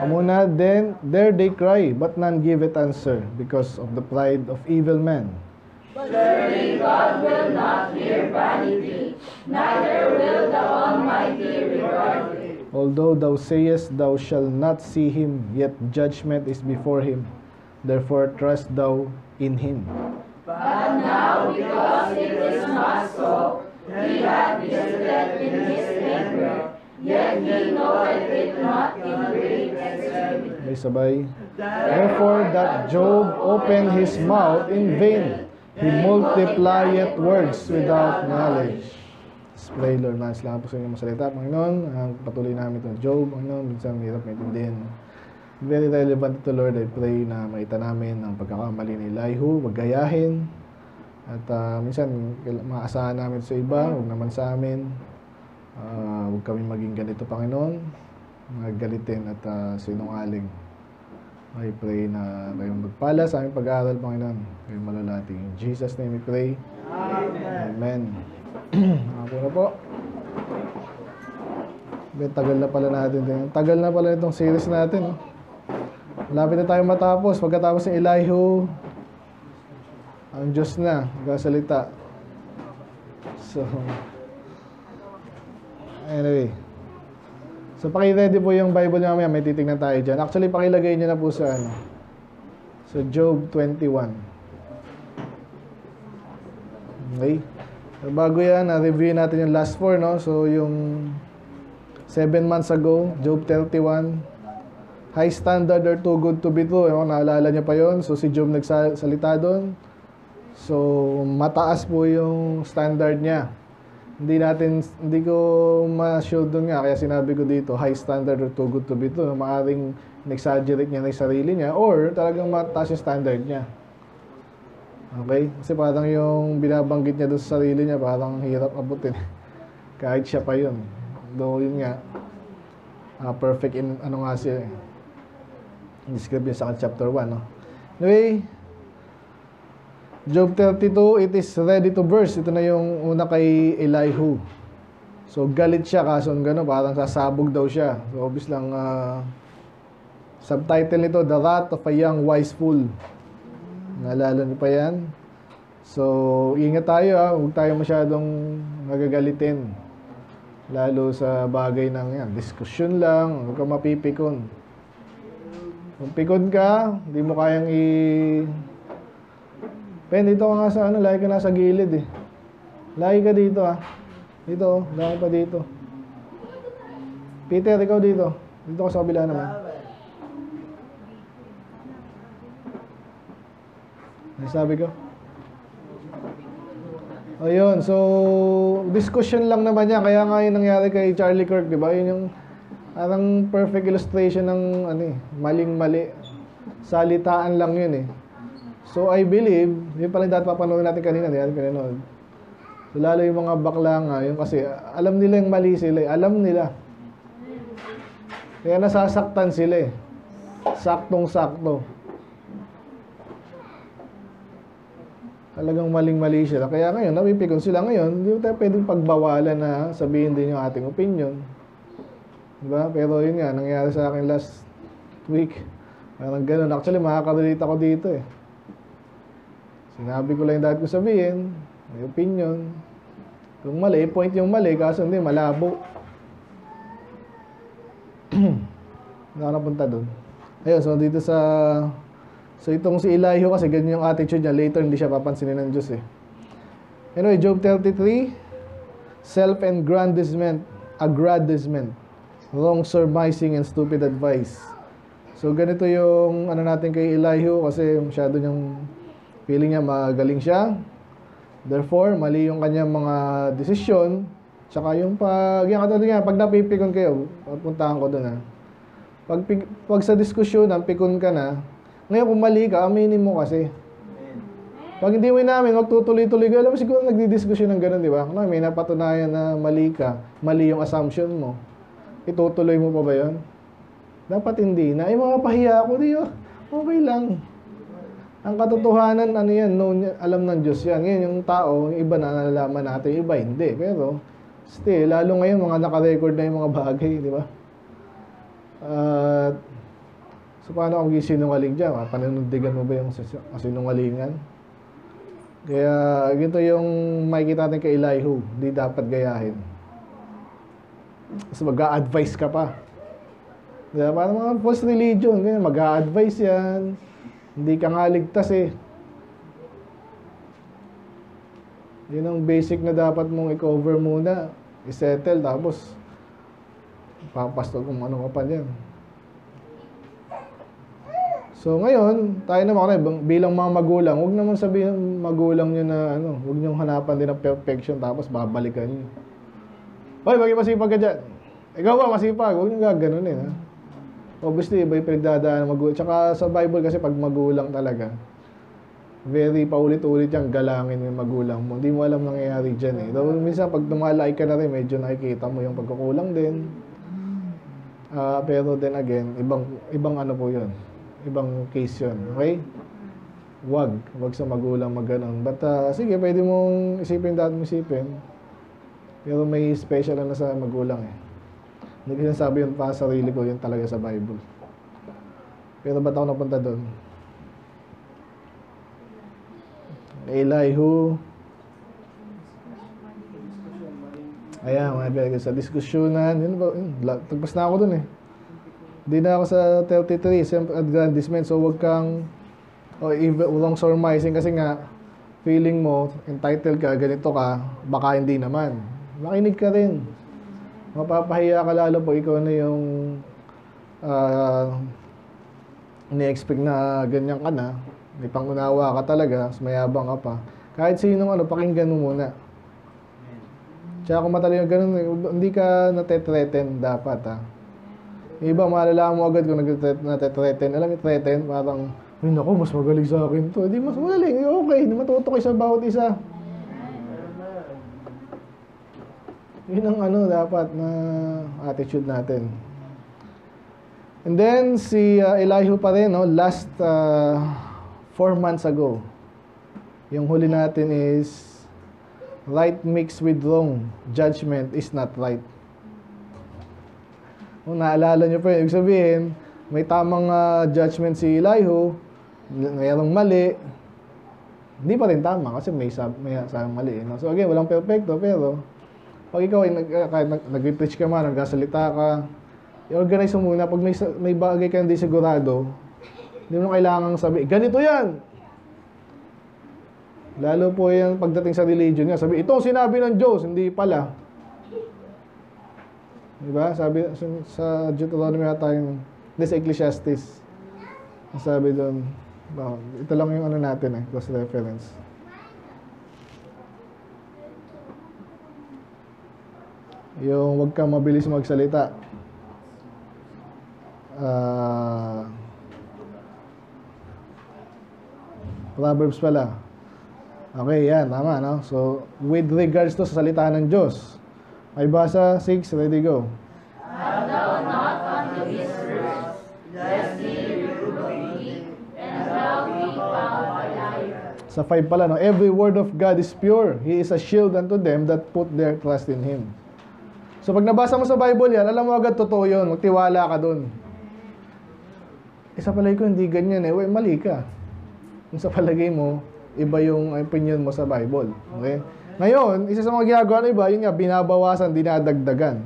Amuna, then there they cry, but none give it answer, because of the pride of evil men. Surely God will not hear vanity, neither will the Almighty regard it. Although thou sayest thou shalt not see him, yet judgment is before him. Therefore trust thou in him. But now, because it is not so, he hath visited in his anger, yet he knoweth it not in great extremity. May sabay. Therefore that Job opened his mouth in vain. He multiplieth words without knowledge. Let's pray, Lord. Salamat po sa inyong masalita, Panginoon. Patuloy namin ito, Job, Panginoon. Minsan hirap maintindihan. Very relevant ito, Lord. I pray na makita namin ang pagkakamali ni Elihu, wag gayahin. At minsan, maasahan namin sa iba, huwag naman sa amin. Huwag kami maging ganito, Panginoon. Magalitin at sinungaling. I pray na kayong magpala sa aming pag-aaral, Panginoon. Kayong malalati. In Jesus' name we pray. Amen. Ako na po. Tagal na pala natin din. Tagal na pala itong series natin. Malapit na tayo matapos. Pagkatapos ng Elihu, ang Diyos na nagsasalita. So, anyway. So, paki-ready po yung Bible niyo mamaya. May titignan tayo dyan. Actually, pakilagay niyo na po sa So, Job 21. Okay. So, bago yan, review natin yung last 4, no? So, yung 7 months ago, Job 31. High standard or too good to be true. Naalala niyo pa yon. So, si Job nagsalita doon. So, mataas po yung standard niya. Hindi ko ma-show doon nga. Kaya sinabi ko dito, high standard or too good to be true. Maaring in-exaggerate niya na yung sarili niya or talagang mataas yung standard niya. Okay? Kasi parang yung binabanggit niya doon sa sarili niya, parang hirap abutin. Kahit siya pa yun. Though yun nga, perfect in ano nga siya eh. Describe yun sa chapter 1, no? Anyway, Job 32, it is ready to burst. Ito na yung una kay Elihu. So, galit siya, kaso gano'n, parang sasabog daw siya. So, obvious lang, subtitle nito, The Wrath of a Young Wise Fool. Naalala niyo pa yan? So, ingat tayo, huwag tayo masyadong nagagalitin. Lalo sa bagay ng yan, diskusyon lang, huwag kang mapipikon. Kung pikon ka, hindi mo kayang Pen, dito ka nga sa lagi ka nasa gilid eh. Lagi ka dito Dito, lagi pa dito. Peter, ikaw dito. Dito ka sa kabila naman. Ano sabi ko? Ayun, so discussion lang naman yan. Kaya nga yung nangyari kay Charlie Kirk, di ba? Yun yung parang perfect illustration ng maling-mali. Salitaan lang yun eh. So I believe, yun pala yung dati papanood natin kanina, di natin pinanood. So lalo yung mga bakla nga, yun kasi alam nila yung mali sila eh. Alam nila. Kaya nasasaktan sila eh. Saktong-sakto. Talagang maling-mali sila. Kaya ngayon, napipikon sila ngayon, hindi tayo pwedeng pagbawalan na sabihin din yung ating opinion. Diba? Pero yun nga, nangyari sa akin last week. Parang ganun. Actually, makaka-relate ako dito eh. Sinabi ko lang yung dapat ko sabihin, may opinion. Kung mali, point yung mali, kaso hindi, malabo. Nakapunta doon. Ayun, so dito sa... So itong si Elihu kasi ganyan yung attitude niya. Later, hindi siya papansinin ng Diyos eh. Anyway, Job 33, self-aggrandizement, wrong surmising and stupid advice. So ganito yung natin kay Elihu kasi masyado niyang feeling niya magaling siya. Therefore, mali yung kanyang mga desisyon. Tsaka yung pag napipikon kayo, papuntahan ko doon Pag sa diskusyon, pikon ka na, ngayon kung mali ka, aminin mo kasi. Pag hindi mo namin, magtutuloy-tuloy ka, alam mo siguro nagdidiskusyon ng gano'n, di ba? Kung may napatunayan na mali ka, mali yung assumption mo, itutuloy mo pa ba yun? Dapat hindi na. Mga pahiya ako, okay lang. Ang katotohanan, alam ng Diyos yan. Ngayon, yung tao, yung iba na nalalaman natin, yung iba hindi. Pero, still, lalo ngayon, mga naka-record na yung mga bagay, di ba? At so paano kung sinungaling dyan? Pananundigan mo ba yung sinungalingan? Kaya ganito yung makikita natin kay Elihu, di dapat gayahin. So mag-a-advise ka pa. Diba? Parang mga false religion, mag-a-advise yan. Hindi ka nga ligtas eh. Yun ang basic na dapat mong i-cover muna. I-settle, tapos papastol kung ano ka pa dyan. So ngayon, tayo naman bilang mga magulang, huwag naman sabihin magulang nyo na huwag nyo hanapan din ng perfection tapos babalikan nyo. Hoy, maging masipag ka dyan. Ikaw ba masipag? Huwag nyo gaganunin, ha? Obviously, iba yung pinagdadaan ng magulang. Tsaka sa Bible kasi pag magulang talaga, very paulit-ulit yung galangin yung magulang mo. Hindi mo alam nangyayari dyan eh. Though, minsan pag tumalaki ka na rin, medyo nakikita mo yung pagkukulang din. Pero then again, ibang ano po yun. Ibang case yun. Okay? Wag sa magulang magganon. But sige, pwede mong isipin dati mo isipin. Pero may special na sa magulang eh. Hindi ko sinasabi yun pa sa sarili ko, yun talaga sa Bible. Pero ba't ako napunta doon? Elihu. Ayan, mga sa diskusyonan. Yun ba? Tagpas na ako doon eh. Hindi na ako sa 33, self-aggrandizement. So, huwag kang wrong surmising kasi nga, feeling mo, entitled ka, ganito ka, baka hindi naman. Makinig ka rin. Mapapahiya ka lalo pag ikaw na yung ini-expect na ganyan ka na. May pangunawa ka talaga, mayabang ka pa. Kahit sinong pakinggan mo muna. Tsaka kung matalino ganun, hindi ka nate-threaten dapat ha. Iba, malalaman mo agad kung nate-threaten. Alam mo, threaten, parang, ay naku, mas magaling sa akin to. Hindi, mas magaling. Okay, matuto kayo sa bawat isa. Yun ang dapat na attitude natin. And then, si Elihu pa rin, last 4 months ago, yung huli natin is, right mixed with wrong, judgment is not right. Kung naalala nyo po yun, ibig sabihin, may tamang judgment si Elihu, mayroong mali, hindi pa rin tama kasi may sabing mali. No? So again, walang perfecto, pero pag ikaw ay nag-preach ka man, nagsasalita ka, i-organize mo muna. Pag may bagay ka hindi sigurado, hindi mo kailangang sabi, ganito yan! Lalo po yan pagdating sa religion nga, sabi, ito ang sinabi ng Diyos, hindi pala. Diba? Sabi sa Deuteronomy natin, this Ecclesiastes, sabi doon, ito lang yung natin cross reference. Yung wag kang mabilis magsalita. Proverbs pala. Okay, yan, tama, no? So, with regards to sa salita ng Diyos, may basa, 6, ready, go. Have thou not unto his words, lest he reprove thee, and thou be found a liar. Sa 5 pala, no? Every word of God is pure. He is a shield unto them that put their trust in Him. So, pag nabasa mo sa Bible yan, alam mo agad totoo yun. Magtiwala ka dun. Sa palagay ko, hindi ganyan eh. Uy, mali ka. Kung sa palagay mo, iba yung opinion mo sa Bible. Okay? Ngayon, isa sa mga ginagawa ng iba, yun nga, binabawasan, dinadagdagan.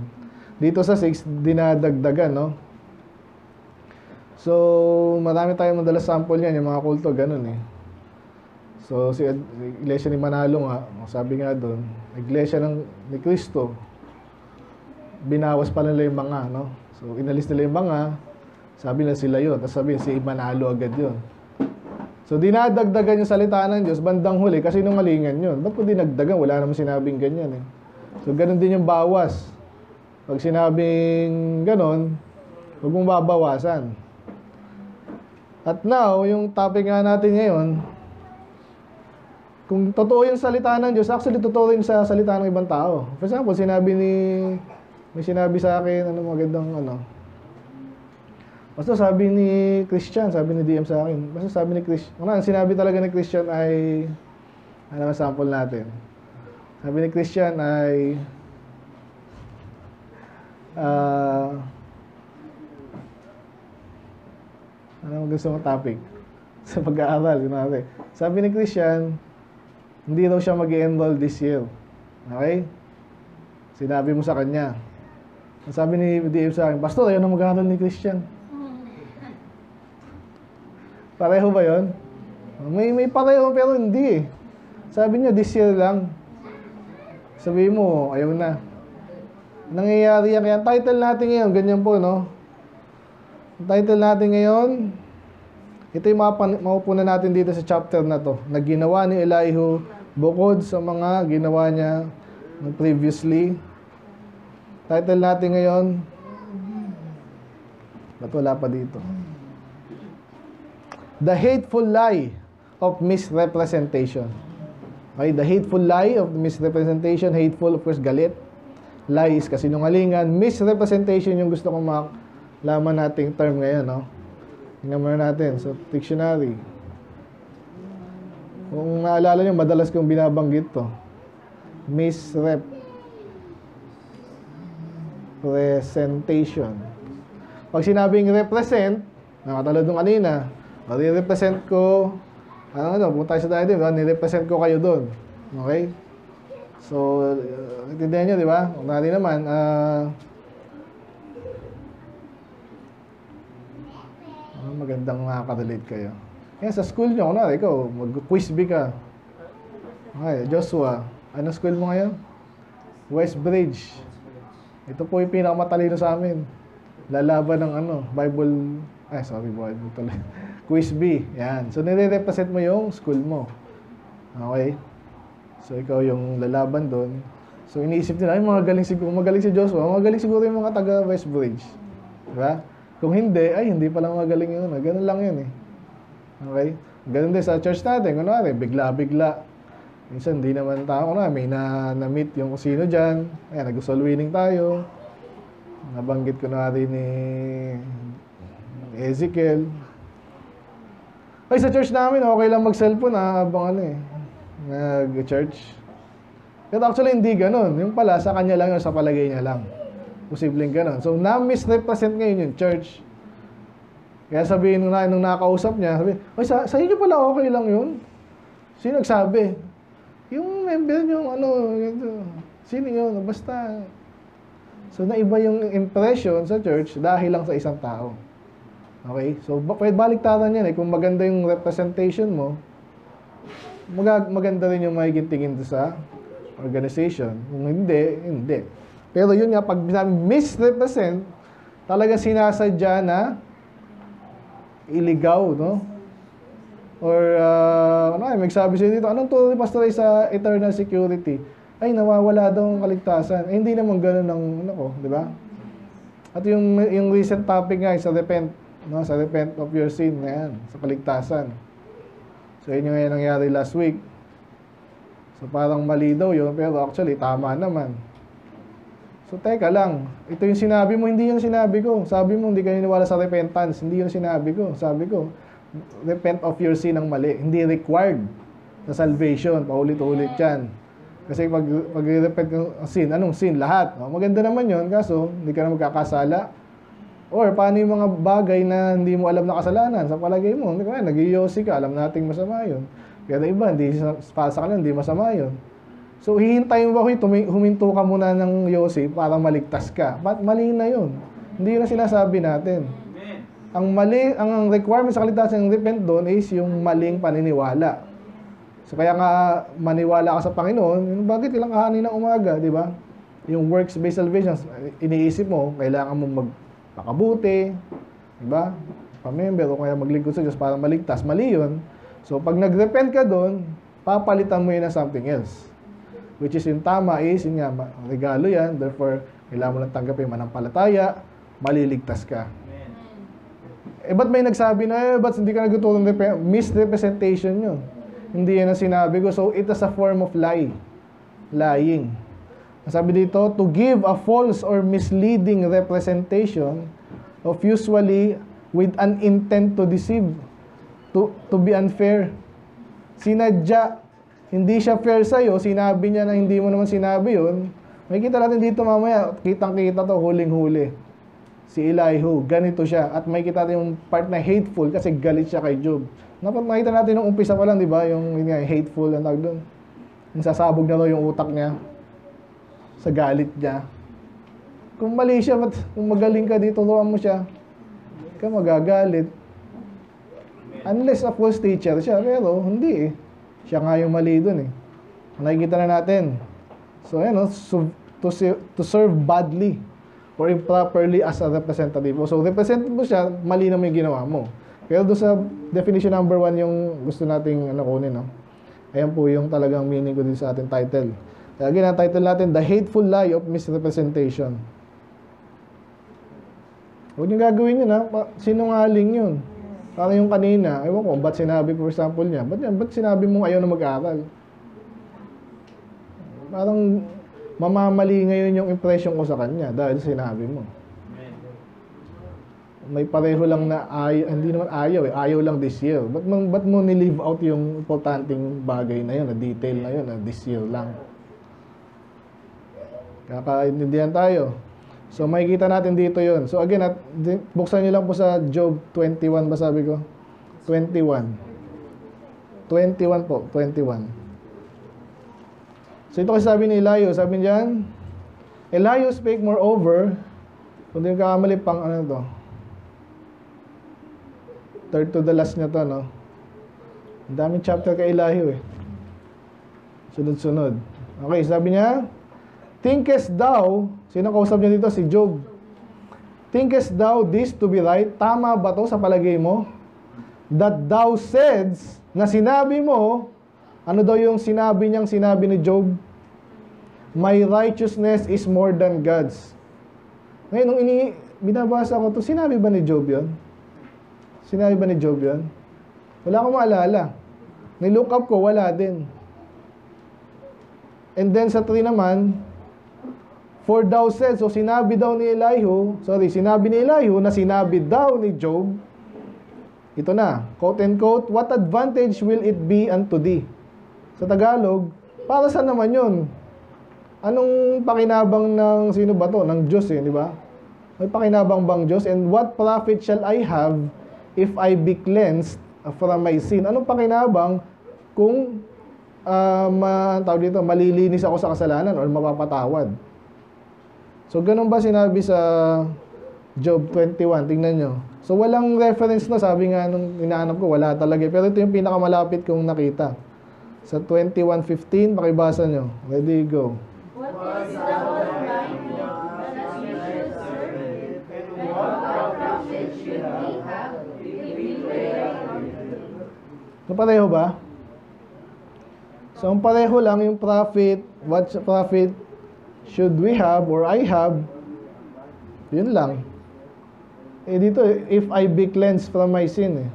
Dito sa 6, dinadagdagan, no? So, marami tayong madalas sample yan, yung mga kulto, ganun eh. So, si Iglesia ni Manalo nga, sabi nga doon, Iglesia ni Cristo, binawas pa nila yung mga, no? So, inalis nila yung mga, sabi na sila yun, tapos sabi si Manalo agad yun. So, dinadagdagan yung salita ng Diyos, bandang huli, kasi nungalingan yun. Ba't ko dinagdagan? Wala naman sinabing ganyan eh. So, ganun din yung bawas. Pag sinabing ganon, huwag mong babawasan. At now, yung topic nga natin ngayon, kung totoo yung salita ng Diyos, actually totoo rin sa salita ng ibang tao. For example, may sinabi sa akin, magandang basta sabi ni Christian, sabi ni DM sa akin, basta sabi ni Christian, ang sinabi talaga ni Christian ay, ano ang sample natin? Sabi ni Christian ay, Anong gusto mong topic? Sa pag-aaral, kunwari. Sabi ni Christian, hindi daw siya mag-enroll this year. Okay? Sinabi mo sa kanya. Ang sabi ni DF sa akin, Pastor, ayaw na mag-aaral ni Christian. Pareho ba yun? May pareho pero hindi eh. Sabi niya, this year lang. Sabi mo, ayaw na. Nangyayari yan. Kaya ang title natin ngayon, ganyan po, no? Ang title natin ngayon, ito yung maupunan natin dito sa chapter na to, na ginawa ni Elihu bukod sa mga ginawa niya previously. Title natin ngayon, ba't wala pa dito? The Hateful Lie of Misrepresentation. Okay, the hateful lie of misrepresentation. Hateful, of course, galit. Lie is kasinungalingan. Misrepresentation yung gusto kong malaman nating term ngayon, no? Tingnan muna natin sa dictionary. Kung naalala nyo, madalas kong binabanggit to. Misrepresentation. Pag sinabing represent, nakatalad nung kanina, represent ko, punta tayo sa tayo din, nirepresent ko kayo doon. Okay? So, intindihan nyo, di ba? Kung natin naman, magandang makaka-relate kayo. Yan, sa school nyo, kunwari, ikaw, mag-quiz bee ka. Okay, Joshua, anong school mo ngayon? Westbridge. Ito po yung pinakamatalino sa amin. Lalaban ng Bible tuloy. Quiz bee. Yan. So, nire-represent mo yung school mo. Okay? So, ikaw yung lalaban doon. So, iniisip nila, ay, magaling si Joshua. Magaling siguro yung mga taga Westbridge. Diba? Kung hindi, ay, hindi palang magaling yun. Ganun lang yun eh. Okay? Ganun din sa church natin. Kunwari, bigla-bigla. Minsan, hindi naman tao. May na-meet yung kusino dyan. Ayan, nag-soul winning tayo. Nabanggit ko na rin ni Ezekiel. Ay, sa church namin, okay lang mag-cellphone habang nag-church. Pero actually, hindi ganun. Yung pala, sa kanya lang, sa palagay niya lang. Posibleng ganun. So, na-misrepresent ngayon yung church. Kaya sabihin nung nakausap niya, sabihin, ay, sa inyo pala okay lang yun? Sino nagsabi? Yung member nyo, sino yun? Basta. So, naiba yung impression sa church dahil lang sa isang tao. Okay? So, baliktaran yan eh. Kung maganda yung representation mo, maganda rin yung magiging tingin sa organization. Kung hindi, hindi. Pero yun nga, pag misrepresent, talaga sinasadya na iligaw, no? Or, magsabi siya dito, anong turo ni Pastor ay sa eternal security? Ay, nawawala daw ang kaligtasan. Eh, hindi naman ganun ng, di ba? At yung recent topic nga, sa repent, no? Sa repent of your sin, na yan, sa kaligtasan. So, yun yung ngayon nangyari last week. So, parang mali daw yun, pero actually, tama naman. So, teka lang. Ito yung sinabi mo, hindi yung sinabi ko. Sabi mo, hindi ka niniwala sa repentance. Hindi yung sinabi ko. Sabi ko, repent of your sin ang mali. Hindi required sa salvation. Paulit-ulit yan. Kasi pag repent ng sin, anong sin? Lahat. No? Maganda naman yun, kaso hindi ka na magkakasala. Or, paano yung mga bagay na hindi mo alam na kasalanan? Sa palagay mo, nag-iyosi ka, alam nating masama yun. Pero iba, para sa kanila, hindi masama yun. So, hihintayin mo huminto ka muna ng yosi para maligtas ka. Mali na yun. Hindi yun ang sinasabi natin. Ang mali, ang requirement sa kaligtasan ng repent doon is yung maling paniniwala. So, kaya nga maniwala ka sa Panginoon, bakit ilang kahanin ng umaga, di ba? Yung works-based salvation, iniisip mo, kailangan mo magpakabuti, di ba? Pamember o kaya maglingkod sa Diyos para maligtas. Mali yun. So, pag nag-repent ka doon, papalitan mo yun na something else. Which is yung tama is, yun nga, regalo yan. Therefore, kailangan mo lang tanggapin manampalataya, maliligtas ka. Amen. Eh, ba't may nagsabi na, ba't hindi ka nagtutulong misrepresentation yun? Hindi yan ang sinabi ko. So, it is a form of lie. Lying. Sabi dito, to give a false or misleading representation of usually with an intent to deceive, to be unfair. Sinadya, hindi siya fair sa'yo, sinabi niya na hindi mo naman sinabi yun, makikita natin dito mamaya, kitang-kita to, huling-huli. si Elihu, ganito siya. At may kita natin yung part na hateful kasi galit siya kay Job. Nakita natin nung umpisa pa lang, di ba? Yung hateful, ang tawag doon. Yung sasabog na daw yung utak niya sa galit niya. Kung mali siya, kung magaling ka dito, turuan mo siya. Ka magagalit. Unless a false teacher siya, pero hindi eh. Siya nga yung mali doon eh. Nakikita na natin. So, to serve badly or improperly as a representative. So, representative mo siya, mali na may ginawa mo. Pero doon sa definition number 1 yung gusto nating kunin, no? Ayan po yung talagang meaning ko dito sa ating title. Kaya again, ang title natin, The Hateful Lie of Misrepresentation. Huwag niyong gagawin yun, ha? Sinungaling yun. Parang yung kanina, ewan ko, ba't sinabi, for example niya, ba't sinabi mong ayaw na mag-aaral? Parang mamamali ngayon yung impression ko sa kanya dahil sinabi mo. May pareho lang na hindi naman ayaw eh. Ayaw lang this year. Ba't mo ni-leave out yung importanteng bagay na yun, na detail na yun, na this year lang? Kakaintindihan tayo. So, makikita natin dito yun. So, again, buksan nyo lang po sa Job 21 ba sabi ko? 21. 21 po, 21. So, ito kasi sabi ni Elihu. Sabi niyan, Elihu spake moreover, kung di kakamali pang ano to, third to the last niya to, no? Ang daming chapter kay Elihu eh. Sunod-sunod. Okay, sabi niya, thinkest thou, sino kausap niya dito? Si Job. Thinkest thou this to be right? Tama ba to sa palagay mo? That thou saidst, na sinabi mo, ano daw yung sinabi ni Job? My righteousness is more than God's. Ngayon, nung binabasa ko to, sinabi ba ni Job yun? Sinabi ba ni Job yun? Wala akong maalala. Nilook up ko, wala din. And then sa 3 naman, for thou said, so sinabi ni Elihu na sinabi daw ni Job, ito na, quote and quote, what advantage will it be unto thee? Sa Tagalog, para saan naman yun? Anong pakinabang ng sino ba to? Ng Diyos eh, di ba? May pakinabang bang Diyos? And what profit shall I have if I be cleansed from my sin? Anong pakinabang kung malilinis ako sa kasalanan or mapapatawad? So, ganun ba sinabi sa Job 21? Tingnan nyo. So, walang reference na. Sabi nga nung inaanap ko, wala talaga. Pero ito yung pinakamalapit kong nakita. Sa 21:15, pakibasa nyo. Ready, go. What is the whole line that you should serve? And what profit should we have if we were So, pareho ba? So, ang pareho lang yung profit, what profit should we have or I have, yun lang. Eh dito, if I be cleansed from my sin eh.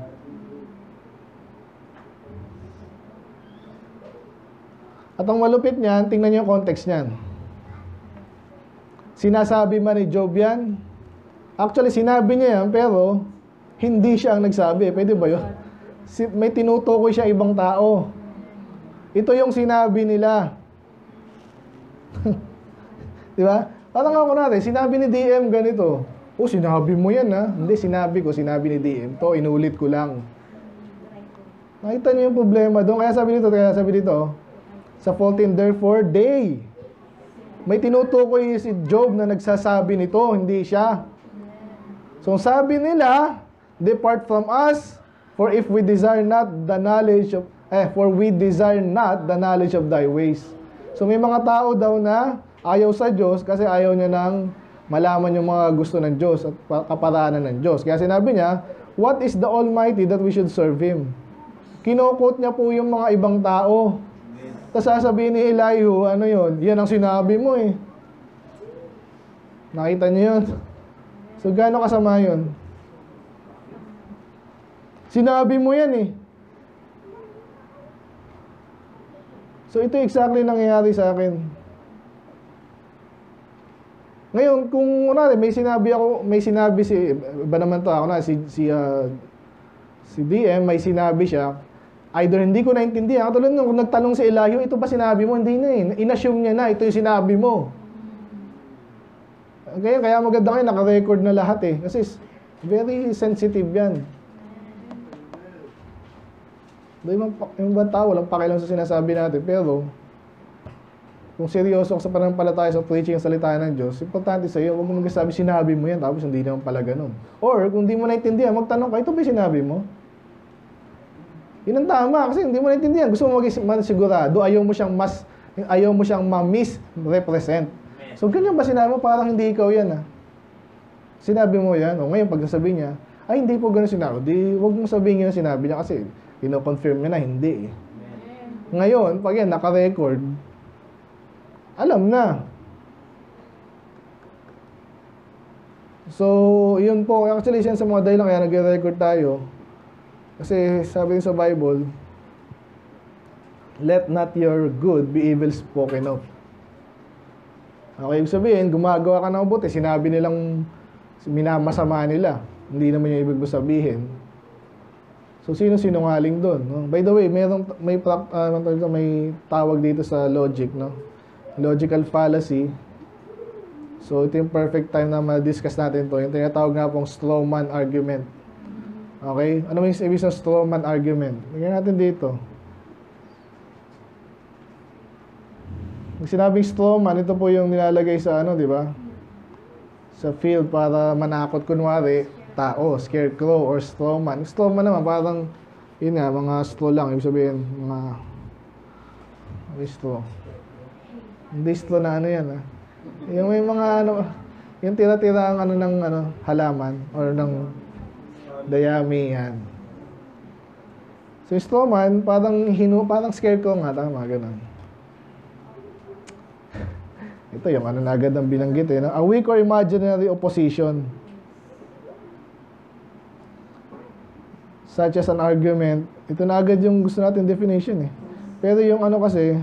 At ang malupit niyan, tingnan niyo yung context niyan. Sinasabi man ni Job yan? Actually, sinabi niya yan, pero hindi siya ang nagsabi. Pwede ba yun? May tinutukoy siya ibang tao. Ito yung sinabi nila. Di ba? Parang ako natin, sinabi ni DM ganito. Oh, sinabi mo yan ha? Hindi, sinabi ni DM. To, inulit ko lang. Nakita niyo yung problema doon. Kaya sabi dito, sa 14, therefore, they. May tinutukoy si Job na nagsasabi nito, hindi siya. So, sabi nila, depart from us, for we desire not the knowledge of thy ways. So, may mga tao daw na ayaw sa Diyos kasi ayaw niya nang malaman yung mga gusto ng Diyos at kaparanan ng Diyos. Kaya sinabi niya, what is the Almighty that we should serve Him? Kinukot niya po yung mga ibang tao. Tapos sasabihin ni Elihu, ano yun? Yan ang sinabi mo eh. Nakita niyo yun? So, gaano kasama yun? Sinabi mo yan eh. So, ito exactly nangyayari sa akin. Ngayon, kung may sinabi iba naman to, ako na, si DM, may sinabi siya, either hindi ko naintindihan, katulad nung nagtanong si Elihu, ito ba sinabi mo? Hindi na eh. In-assume niya na, ito yung sinabi mo. Kaya maganda kayo, naka-record na lahat eh. Kasi very sensitive yan. Yung ibang tao, walang pakialam sa sinasabi natin. Pero, kung seryoso ka sa pananampalataya sa preaching ang salita ng Diyos, importante sa iyo, huwag mo magsasabi, sinabi mo yan, tapos hindi naman pala ganun. Or, kung hindi mo naintindihan, magtanong ka, ito ba yung sinabi mo? Yun ang tama, kasi hindi mo naintindihan. Gusto mo maging sigurado, ayaw mo siyang ma-misrepresent. So, ganyan ba sinabi mo? Parang hindi ikaw yan, Sinabi mo yan, o ngayon, pag nasabi niya, ay, hindi po ganun sinabi. Di, huwag mong sabihin yung sinabi niya kasi kino-confirm niya na hindi Ngayon, pag yan, naka-record, alam na. So, yun po. Actually, yan sa mga dahilan kaya nag-record tayo. Kasi sabi din sa Bible, let not your good be evil spoken of. Okay, ibig sabihin, gumagawa ka ng mabuti, sinabi nilang minamasama nila. Hindi naman yung ibig sabihin. So, sino sinungaling doon? No? By the way, may tawag dito sa logic, no? Logical fallacy. So, ito yung perfect time na ma-discuss natin to. Yung tinatawag nga pong straw man argument. Okay? Ano yung ibig sa straw man argument? Lagyan natin dito. Yung sinabing straw man, ito po yung nilalagay sa di ba? Sa field para manakot, kunwari, tao, scarecrow, or straw man. Straw man naman, parang, yun nga, mga straw lang. Ibig sabihin, straw. Hindi straw na yan, Yung may mga, yung tira-tira ang ng, halaman, or ng dayami, yan. So, yung straw man, parang scarecrow nga, tama, ganun. Ito yung na agad ang binanggit, A weak or imaginary opposition. Such as an argument. Ito na agad yung gusto natin definition Pero yung kasi,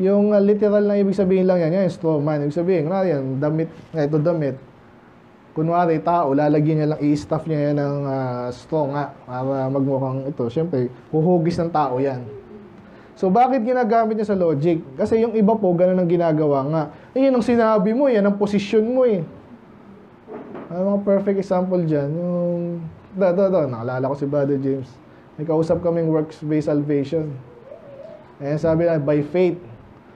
yung literal na ibig sabihin lang yan straw man. Ibig sabihin, yan, damit, ito damit. Kunwari, tao, lalagyan niya lang, i-stuff niya yan ng straw nga, para magmukhang ito. Siyempre, huhugis ng tao yan. So, bakit ginagamit niya sa logic? Kasi yung iba po, ganun ang ginagawa nga. Yun ang sinabi mo, yan ang posisyon mo Mga perfect example dyan, yung nakalala ko si Brother James. May kausap kaming works-based salvation. Sabi na, by faith.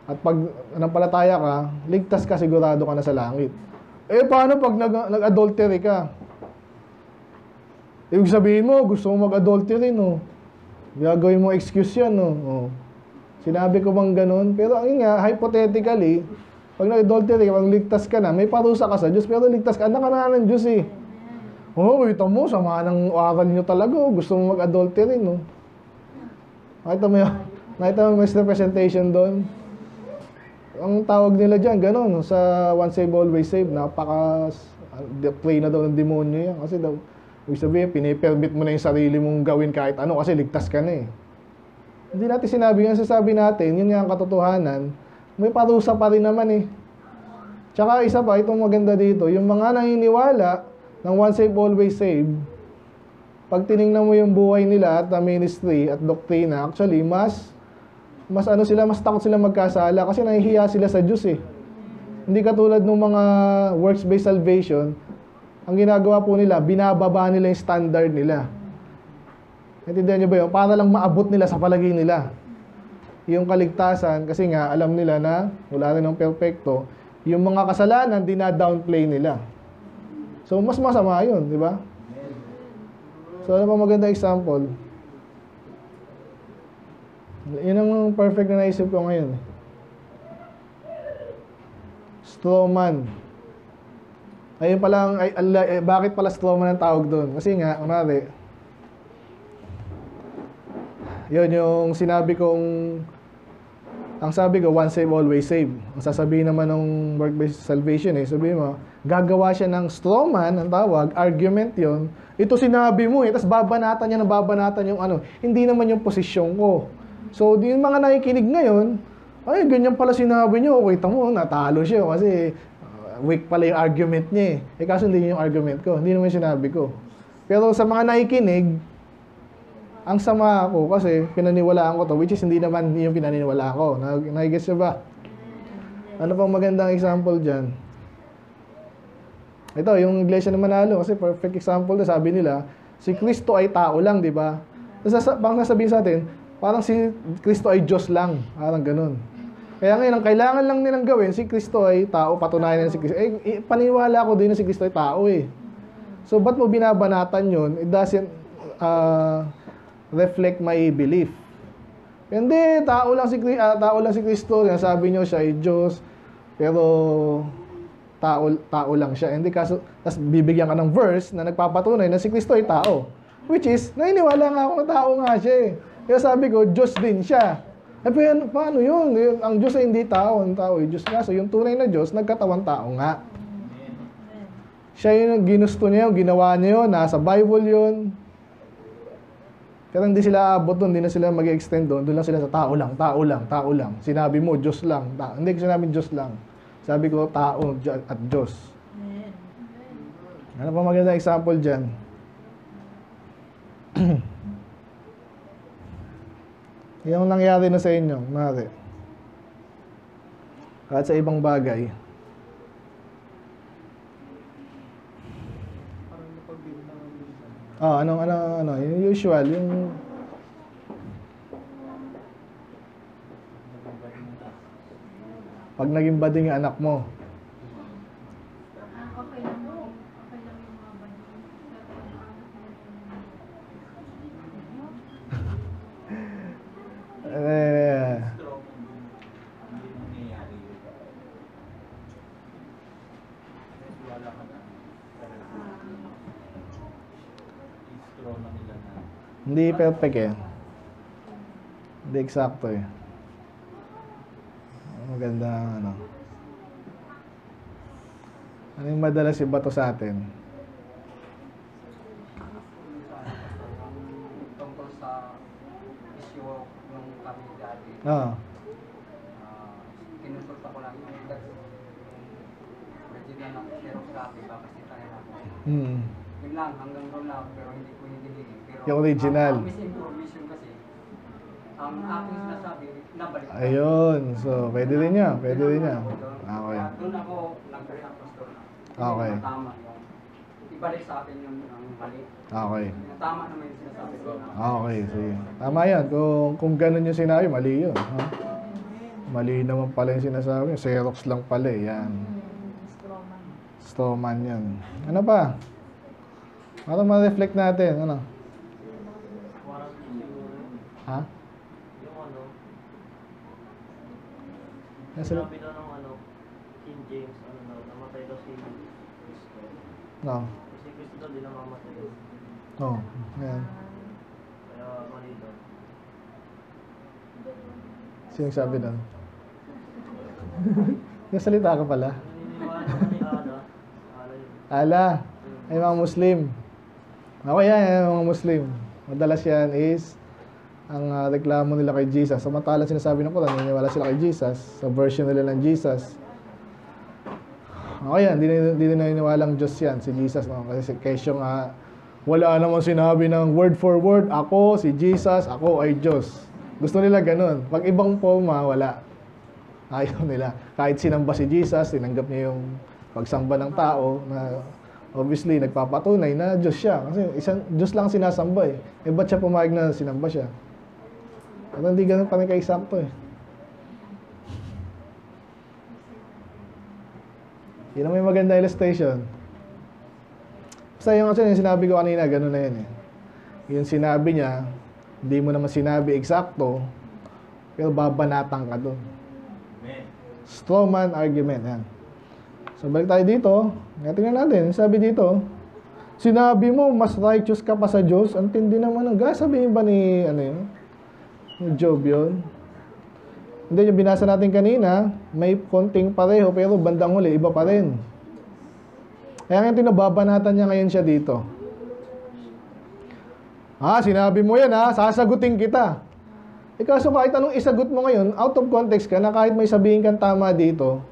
At pag nanampalataya ka, ligtas ka, sigurado ka na sa langit. Paano pag nag-adultery ka? Ibig sabihin mo, gusto mo mag-adultery, Gagawin mo excuse yan, Sinabi ko bang ganun? Pero ang nga, hypothetically, pag nag-adultery ka, pag ligtas ka na, may parusa ka sa Diyos, pero ligtas ka, anak ka na ng Diyos kita mo, sama ng aral nyo talaga. Gusto mo mag-adultery, Nakita mo yun? Nakita mo misrepresentation doon? Ang tawag nila dyan, ganun. Sa once save, always save. Play na daw ng demonyo yan. Kasi daw, ibig sabihin, pinipermit mo na yung sarili mong gawin kahit ano kasi ligtas ka na Hindi natin sinabi yan. Sasabi natin, yun nga ang katotohanan. May parusa pa rin naman Tsaka isa pa, itong maganda dito, yung mga naniniwala ng once save, always save, pag tinignan mo yung buhay nila at ministry at doktrina, actually, mas takot sila magkasala kasi nahihiya sila sa Diyos Hindi katulad ng mga works-based salvation, ang ginagawa po nila, binababa nila yung standard nila. Naintindihan niyo ba yun? Para lang maabot nila sa palagay nila. Yung kaligtasan, kasi nga, alam nila na wala rin ng perfecto, yung mga kasalanan, dina-downplay nila. So, mas masama yun, di ba? So, ano pa maganda example? Yun ang perfect na naisip ko ngayon. Straw man. Ayun pala, bakit pala straw man ang tawag doon? Kasi nga, yun yung sinabi kong, ang sabi ko, once save, always save. Ang sasabihin naman ng work-based salvation sabihin mo, gagawa siya ng straw man, ang tawag, argument yon. Ito sinabi mo tapos babanatan yung hindi naman yung posisyon ko. So, yung mga nakikinig ngayon, ay, ganyan pala sinabi niyo, kita mo, natalo siya kasi weak pala yung argument niya kaso hindi yung argument ko, hindi naman sinabi ko. Pero sa mga nakikinig, ang sama ako kasi pinaniwalaan ko to, which is hindi naman yung pinaniniwalaan ko. Nakigets niyo ba? Ano pang magandang example dyan? Ito, yung Iglesia ng Manalo, kasi perfect example na sabi nila, si Kristo ay tao lang, di ba? Tapos bang sasabihin sa atin, parang si Kristo ay Diyos lang. Parang ganun. Kaya ngayon, ang kailangan lang nilang gawin, si Kristo ay tao, patunayan na si Kristo. Paniwala ko din na si Kristo ay tao eh. So, ba't mo binabanatan yun? It doesn't reflect my belief. Hindi, tao lang si Kristo. Sabi niyo siya ay Diyos. Pero, tao lang siya. Hindi kaso, tas bibigyan ka ng verse na nagpapatunay na si Kristo ay tao. Which is, naniniwala nga ako na tao nga siya eh. Kaya sabi ko, Diyos din siya. Paano yun? Ang Diyos ay hindi tao. Ang tao ay Diyos nga. So, yung tunay na Diyos, nagkatawang tao nga. Siya yung ginusto niya yun, ginawa niya yun, nasa Bible yun. Pero hindi sila abot doon, hindi na sila mag-extend doon. Doon lang sila sa tao lang, tao lang, tao lang. Sinabi mo, Diyos lang. Hindi ko sinabing Diyos lang. Sabi ko, tao at Diyos. Ano pa magandang example dyan? Yung nangyari na sa inyo, mare. At sa ibang bagay. Ano, yung usual, yung pag naging bading yung anak mo. Okay lang po. Okay lang yung mga bading. Hindi perfect eh. Hindi eksakto eh. Maganda ano. Ano yung madalas ibato sa atin? Tungkol sa issue ng kami dati. Kinonsulta ko lang yung original na Xerox copy ba kasi tayo na ako. Yun lang, hanggang doon lang, pero hindi ko hinihingi. Pero Yung original. Ang misinformation kasi, ang aking sinasabi, nabalik. Ayun. So, pwede rin niya. Pwede rin niya. Okay. Doon ako nagre-request doon. Okay. Tama yung ibalik sa akin yung mali. Okay. Tama naman yung sinasabi ko. Okay, sige. Tama yan. Kung ganun yung sinabi, mali yun. Ha? Mali naman pala yung sinasabi. Xerox lang pala eh. Yan. Strawman yan. Ano pa? Para ma-reflect natin. Ano? Ha? Yung ano, Nasa... sinabi daw ng ano, King James, ano daw, namatay daw si Cristo. No. Si Cristo daw di namamatay. Oh. Yan. Kaya mali daw. Sino sabi doon? Nasalita ka pala. Naniniwala naman ni Ala. Ala yun. Ala. Ay mga Muslim. Ako yan, yung mga Muslim. Madalas yan is ang reklamo nila kay Jesus. Samantalang sinasabi ng Quran, naniniwala sila kay Jesus. Sa version nila ng Jesus. Ako yan, hindi na naniniwalang Diyos yan, si Jesus. No? Kasi kesyo nga, wala namang sinabi ng word for word, ako, si Jesus, ako ay Diyos. Gusto nila ganun. Pag ibang forma, wala. Ayaw nila. Kahit sinamba si Jesus, tinanggap niya yung pagsamba ng tao na obviously nagpapatunay na Diyos siya. Kasi isang Diyos lang sinasamba eh. Eh ba't siya pumayag na sinamba siya? At hindi ganun pa rin ka-eksakto eh. Yun ang may maganda illustration. Basta yung sinabi ko kanina, ganun na yun eh. Yung sinabi niya, hindi mo naman sinabi eksakto, pero babanatang ka doon. Strawman argument. Yan. So, balik tayo dito. Tingnan natin. Sabi dito, sinabi mo, mas righteous ka pa sa Diyos. Ang tindi naman ng sabihin ba ni, ano yun? Ni Job yun? Hindi, yung binasa natin kanina, may konting pareho, pero bandang huli, iba pa rin. Kaya ngayon, tinababanatan niya ngayon siya dito. Sinabi mo yan sasagutin kita. Kaso kahit anong isagot mo ngayon, out of context ka na kahit may sabihin kang tama dito,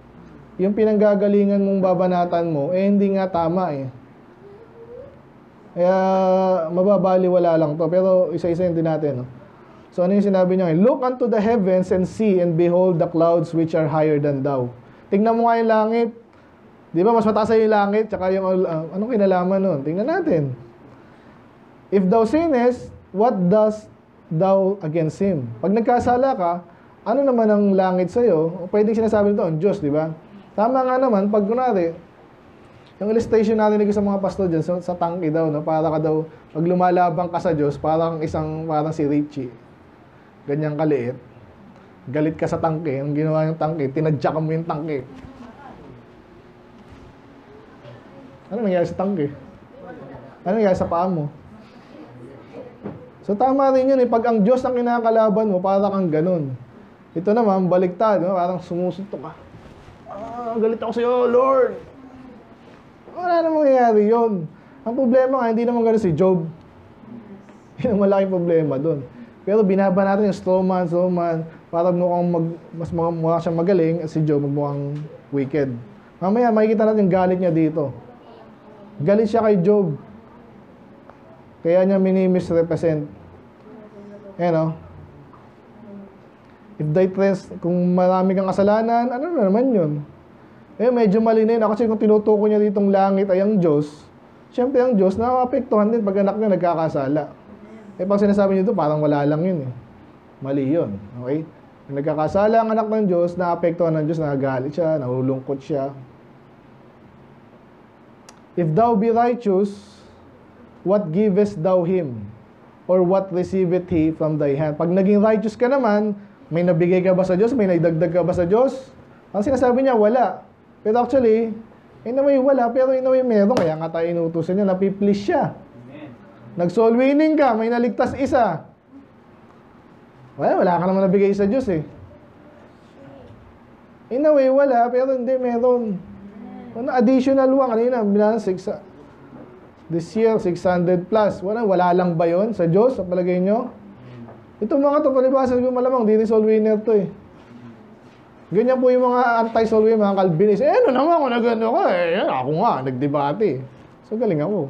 yung pinanggagalingan mong babanatan mo, hindi nga tama eh. Kaya mababaliwala lang to. Pero isa-isahin din natin. No? So ano yung sinabi niya? Look unto the heavens and see and behold the clouds which are higher than thou. Tingnan mo nga yung langit. Di ba, mas mataas yung langit, tsaka yung, anong kinalaman nun? Tingnan natin. If thou sinnest, what dost thou against him? Pag nagkasala ka, ano naman ang langit sa'yo? O pwedeng sinasabi nito, ang Diyos, di ba? Tama nga naman, pag kunwari, yung illustration natin sa mga pastor dyan, sa tangke daw, no? Para ka daw, pag lumalabang ka sa Diyos, parang si Richie. Ganyang kaliit. Galit ka sa tangke, ang ginawa yung tangke, tinadyakan mo yung tangke. Ano nangyari sa tangke? Ano nangyari sa paa mo? So tama rin yun, pag ang Diyos ang kinakalaban mo, para kang ganun. Ito naman, baliktad, no? Parang sumusuntok ka. Galit ako sa'yo, Lord! Wala namang nangyayari yun. Ang problema nga, hindi naman ganun si Job. Yun ang malaking problema dun. Pero binaba natin yung slow man, para mukhang mas mukha siyang magaling, at si Job mukhang wicked. Mamaya, makikita natin yung galit niya dito. Galit siya kay Job. Kaya niya mini-misrepresent. Ayan o. If thy kung marami kang kasalanan, ano na naman yun? Medyo mali na yun. Kasi kung tinutuko niya ditong langit ay ang Diyos, siyempre ang Diyos, nakapektuhan din pag anak niya nagkakasala. Pag sinasabi niyo ito, parang wala lang yun eh. Mali yun. Okay? Kung nagkakasala ang anak ng Diyos, naapektuhan ng Diyos, nagagalit siya, nahulungkot siya. If thou be righteous, what givest thou him? Or what receiveth he from thy hand? Pag naging righteous ka naman, may nabigay ka ba sa Diyos? May naidagdag ka ba sa Diyos? Ang sinasabi niya, wala. Pero actually, in a way, wala. Pero in a way, meron. Kaya nga tayo inutusan niya, napiplease siya. Nag-soul winning ka, may naligtas isa. Wala ka naman nabigay sa Diyos eh. In a way, wala. Pero hindi, meron. Additional one, kanina, bilang this year, 600 plus. Wala lang ba yun sa Diyos, sa palagay nyo? Itong mga ito, palibasa ko malamang, di rin soul winner to eh. Ganyan po yung mga anti-soul winner, mga Calvinist. Ano naman, kung nagano ko eh. Ako nga, nagdebate. So, galing ako.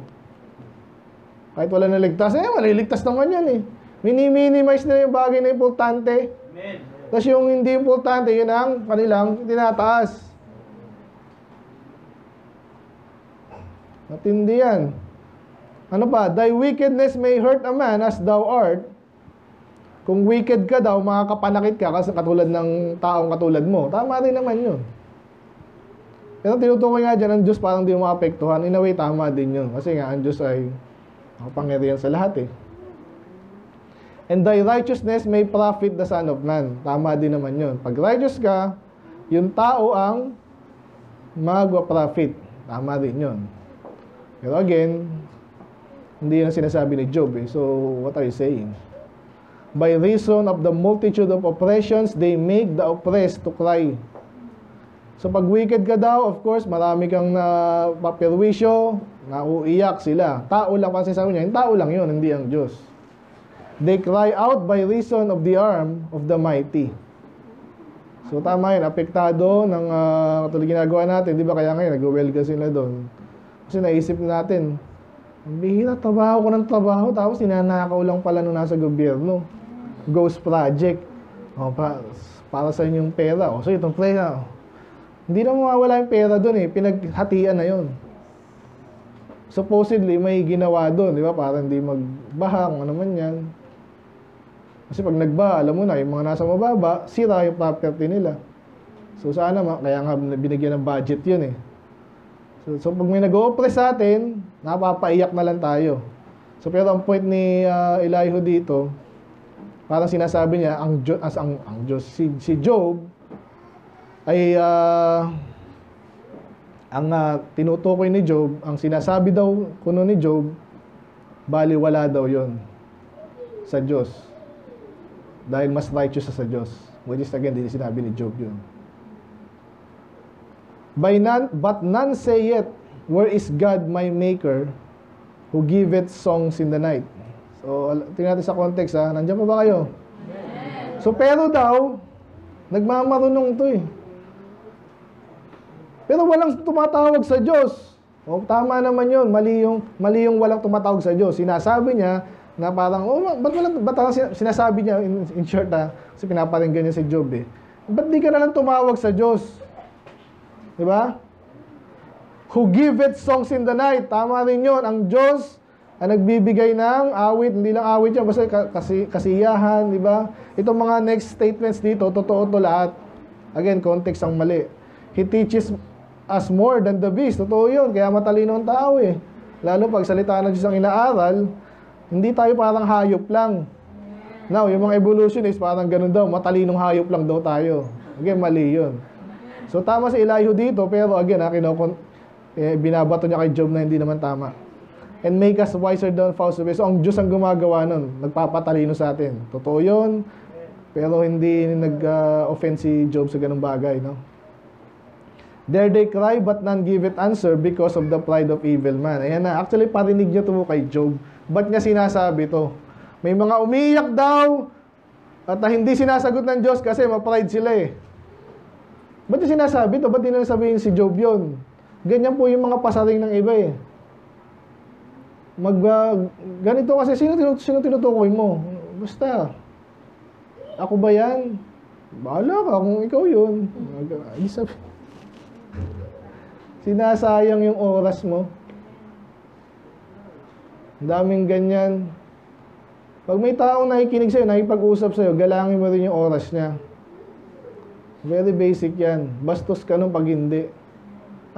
Kahit wala naligtas, maliligtas naman yan eh. Mini-minimize na yung bagay na importante. Tapos yung hindi importante, yun ang kanilang tinataas. Matindi yan. Ano pa? Thy wickedness may hurt a man as thou art. Kung wicked ka daw, makakapanakit ka kasi katulad ng taong katulad mo. Tama rin naman yun. Pero tinutukoy nga dyan, ang Diyos parang di mo maapektuhan. In a way, tama din yun. Kasi nga, ang Diyos ay makapangyarihan sa lahat eh. And thy righteousness may profit the Son of Man. Tama din naman yun. Pag righteous ka, yung tao ang magwa-profit. Tama din yun. Pero again, hindi yan sinasabi ni Job eh. So, what are you saying? By reason of the multitude of oppressions, they make the oppressed to cry. So, pag wicked ka daw, of course, marami kang papirwisyo, nauiyak sila. Tao lang, kasi sabi niya, yung tao lang yun, hindi ang Diyos. They cry out by reason of the arm of the mighty. So, tama yun, apektado ng katulad ginagawa natin. Di ba kaya ngayon, nag-welga sila doon. Kasi naisip natin, ang bihira, trabaho ko ng trabaho, tapos sinanakaw lang pala nung nasa gobyerno. Ghost project. O, para sa inyong pera. O, so itong pera. Hindi na mawawala yung pera doon eh. Pinaghatian na yun. Supposedly, may ginawa doon, di ba? Para hindi magbaha, kung ano man yan. Kasi pag nagbaha, alam mo na, yung mga nasa mababa, sira yung property nila. So sana, kaya nga binigyan ng budget yun eh. So pag may nag-o-oppress sa atin, napapaiyak na lang tayo. So pero ang point ni Elihu dito, parang sinasabi niya, ang Diyos, si Job, ay ang tinutukoy ni Job, ang sinasabi daw kuno ni Job, baliwala daw yon sa Diyos. Dahil mas righteous sa Diyos. Which is again, hindi sinabi ni Job yun. But none say yet, where is God my maker, who giveth songs in the night? So, tingnan natin sa context ha. Nandiyan pa ba kayo? So, pero daw, nagmamarunong to eh. Pero walang tumatawag sa Diyos. O, tama naman yun. Mali yung walang tumatawag sa Diyos. Sinasabi niya na parang, ba't sinasabi niya, in short ha, kasi pinaparinggan niya si Job eh. Ba't di ka na lang tumawag sa Diyos? Diba? Who giveth songs in the night. Tama rin yun. Ang Diyos ang nagbibigay ng awit. Hindi lang awit yan, basta kasiyahan, di ba? Itong mga next statements dito, totoo to lahat. Again, context ang mali. He teaches us more than the beast. Totoo yun. Kaya matalino ang tao eh. Lalo pag salita ng Diyos ang inaaral, hindi tayo parang hayop lang. Now, yung mga evolutionists, parang ganun daw. Matalinong hayop lang daw tayo. Again, mali yun. So, tama si Elihu dito, pero again, binabato niya kay Job na hindi naman tama. And make us wiser than fowls of the air. So, ang Diyos ang gumagawa nun. Nagpapatalino sa atin. Totoo yun. Pero hindi nag-offend si Job sa ganung bagay, no? There they cry, but none give it answer because of the pride of evil man. Ayan na. Actually, parinig niya ito kay Job. Ba't niya sinasabi ito? May mga umiiyak daw at hindi sinasagot ng Diyos kasi ma-pride sila eh. Ba't niya sinasabi ito? Ba't di na sabihin si Job yun? Ganyan po yung mga pasaring ng iba eh. Ganito kasi, sino tinutukoy mo? Basta, ako ba yan? Bahala ka kung ikaw yun. Sinasayang yung oras mo. Ang daming ganyan. Pag may taong nakikinig sa'yo, nakipag-usap sa'yo, galangin mo rin yung oras niya. Very basic yan. Bastos ka nung pag hindi.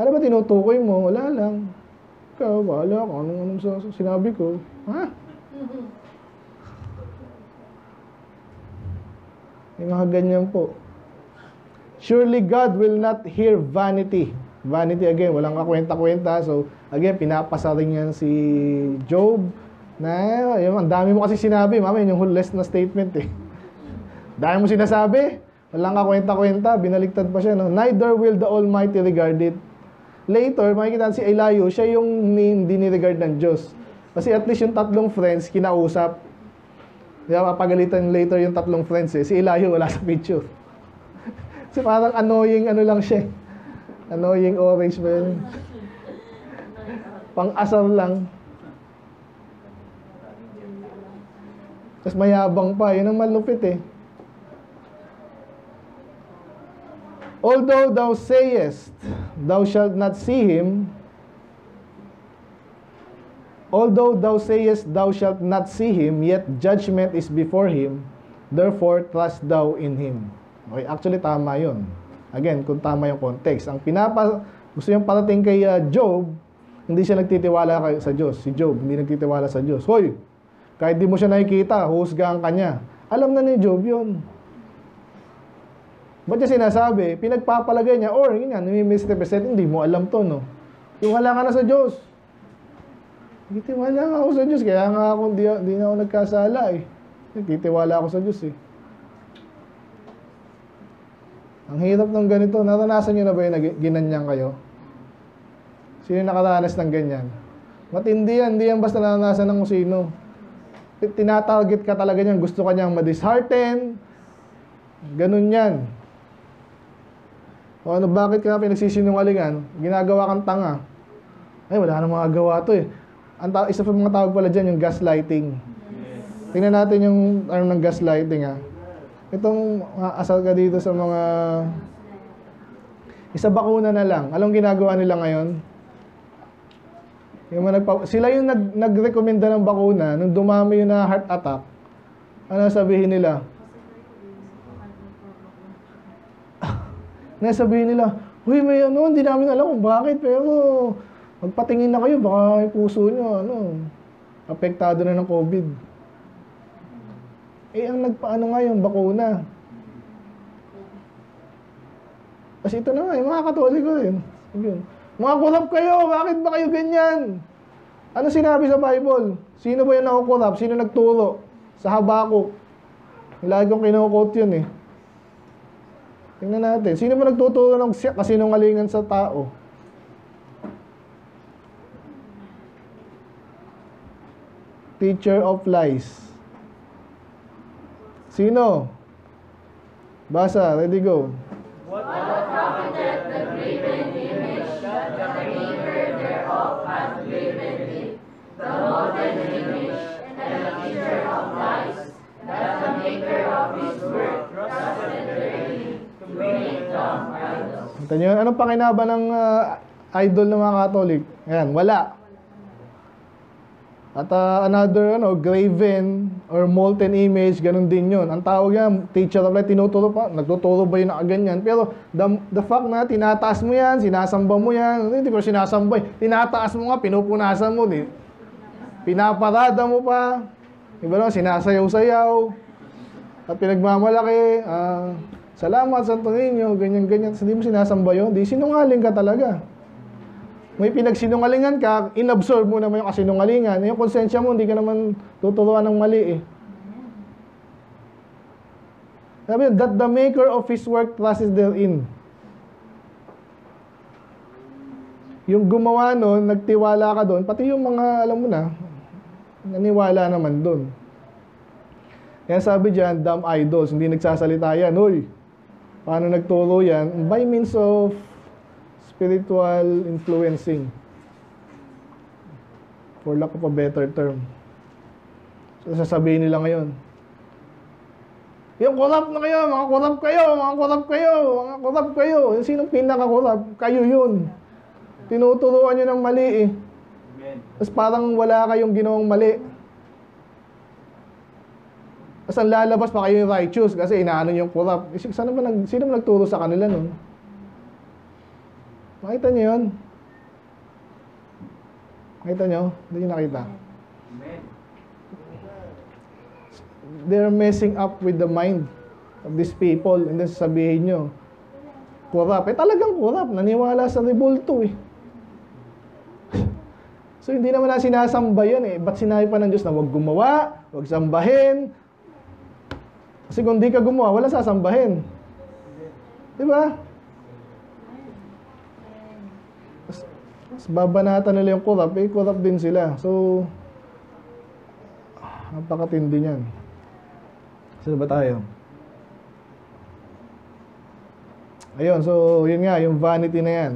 Ano ba tinutukoy mo? Wala lang. Ikaw, bahala ka. Anong sinabi ko? Ha? Yung mga ganyan po. Surely God will not hear vanity. Vanity again, walang kakwenta-kwenta. So, again, pinapasa rin yan si Job na, ang dami mo kasi sinabi, mama, yun yung last na statement eh. Dami mo sinasabi, walang kakwenta-kwenta, binaliktad pa siya, no? Neither will the Almighty regard it. Later, makikita si Elihu, siya yung hindi ni-regard ng Diyos. Kasi at least yung tatlong friends, kinausap. Diba, papagalitan later yung tatlong friends eh. Si Elihu, wala sa picture. Kasi parang annoying, ano lang siya. Annoying orange ba yun? Pang-asar lang. Tapos mayabang pa. Yun ang malupit eh. Although thou sayest, thou shalt not see him. Although thou sayest, thou shalt not see him, yet judgment is before him. Therefore, trust thou in him. Okay, actually, tama yun. Again, kung tama yung context. Ang gusto niyang parating kay Job, hindi siya nagtitiwala sa Diyos. Si Job, hindi nagtitiwala sa Diyos. Hoy, kahit di mo siya nakikita, husgahan ka niya. Alam na ni Job yun. Ba't niya sinasabi? Pinagpapalagay niya, or yun nga, nami-misrepresent, hindi mo alam to, no? Tiwala ka na sa Diyos. Nagtitiwala ako sa Diyos, kaya nga ako, di na ako nagkasala eh. Nagtitiwala ako sa Diyos eh. Ang hirap ng ganito. Naranasan nyo na ba yung ginanyan kayo? Sino nakaranas ng ganyan? Matindi yan. Hindi yan basta naranasan ng kung sino. Tinatarget ka talaga niyan. Gusto ka niyang ma-dishearten. Ganun yan. O ano, bakit ka pinagsisinungalingan? Ginagawa kang tanga. Ay, wala nang magagawa to eh. Isa pa mga tawag pala dyan, yung gaslighting. Tingnan natin yung ng gaslighting ha. Itong asal ka dito sa mga isa bakuna na lang. Anong ginagawa nila ngayon? Yung sila yung nagrekomenda ng bakuna nung dumami yung na heart attack. Ano sabihin nila? Sabihin nila, "Uy, may ano, hindi namin alam kung bakit, pero magpatingin na kayo, baka yung puso nyo, apektado na ng COVID." Ang nagpaano nga yung bakuna. Kasi ito na nga, yung mga Katoliko rin. Mga kurap kayo, bakit ba kayo ganyan? Ano sinabi sa Bible? Sino ba yung nakukurap? Sino nagturo? Sa Habakuk. Lagi kong kinukot yun eh. Tingnan natin. Sino ba nagtuturo ng kasinungalingan sa tao? Teacher of lies. Sino? Basa, ready, go. What profited the graven image that the maker thereof hath graven it, the molten image, and the teacher of lies, that the maker of his work trusted therein to bring it down idols. Ito nyo, anong pakinaba ng idol ng mga Catholic. Ayan, wala. At another graven or molten image, ganun din yun. Ang tawag yan, teacher of light, tinuturo pa, nagtuturo ba yun na ganyan? Pero the fact na tinataas mo yan, sinasamba mo yan, hindi ko sinasamba, tinataas mo nga, pinupunasan mo, pinaparada mo pa, diba no? Sinasayaw-sayaw, at pinagmamalaki, salamat Santo Niño, ganyan-ganyan. Hindi mo sinasamba yun, di sinungaling ka talaga. May pinagsinungalingan ka, inabsorb mo naman yung kasinungalingan. Yung konsensya mo, hindi ka naman tuturuan ng mali eh. Sabi yun, that the maker of his work trusts therein. Yung gumawa nun, nagtiwala ka doon, pati yung mga, alam mo na, naniwala naman doon. Kaya sabi dyan, dumb idols, hindi nagsasalita yan. Hoy, paano nagturo yan? By means of spiritual influencing, for lack of a better term. So sasabihin nila ngayon, yung corrupt na kayo, mga corrupt kayo, mga corrupt kayo, mga corrupt kayo. Yung sinong pinaka-corrupt? Kayo yun. Tinuturuan nyo ng mali eh. Tapos parang wala kayong ginawang mali. Tapos ang lalabas pa kayo yung righteous kasi inaano yung corrupt. Sino ba nagturo sa kanila nun? Makita niyo yun? Makita niyo? Hindi niyo nakita. They're messing up with the mind of these people. And then sabihin nyo, corrupt. Talagang corrupt. Naniwala sa rebulto eh. So hindi naman na sinasamba yun eh. Ba't sinabi pa ng Diyos na huwag gumawa, huwag sambahin? Kasi kung di ka gumawa, wala sasambahin. Diba? Babanatan nila yung corrupt, corrupt din sila. So, napakatindi niyan. Saan ba tayo? Ayun, so, yun nga, yung vanity na yan.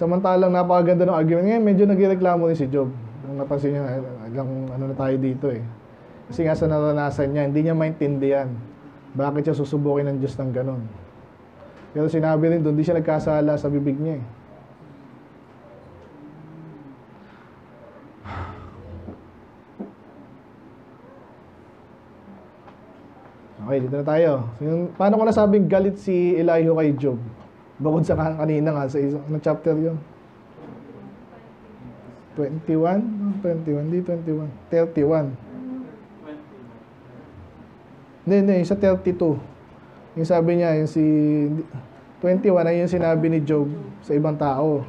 Samantalang napakaganda ng argument. Ngayon, medyo nagreklamo rin si Job. Nung napansin niya, ilang ano na tayo dito eh. Kasi nga sa naranasan niya, hindi niya maintindihan. Bakit siya susubukin ng Diyos ng ganon? Pero sinabi rin doon, hindi siya nagkasala sa bibig niya eh. Okay, dito na tayo. So, paano ko nasabing galit si Elihu kay Job? Bukod sa kanina nga, sa isang chapter yun. 21? 21, hindi 21. 31. Hindi, sa 32. Yung sabi niya, yung si 21 ay yung sinabi ni Job sa ibang tao.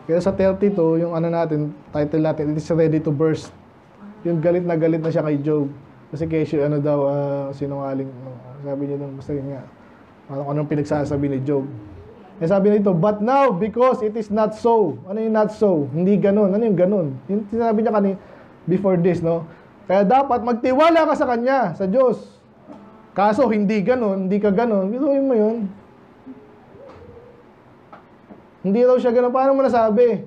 Kaya sa 32, yung ano natin, title natin, it is ready to burst. Yung galit na siya kay Job. Kasi kesyo, sinungaling. Sabi niya doon, basta yun nga. Parang anong pinagsasabi ni Job. Eh sabi nito, but now, because it is not so. Ano yung not so? Hindi ganun. Ano yung ganun? Yung sinabi niya kanina, before this, no? Kaya dapat magtiwala ka sa Kanya, sa Diyos. Kaso, hindi ganun, hindi ka ganun. Biruin mo yun. Hindi raw siya ganun. Paano mo nasabi?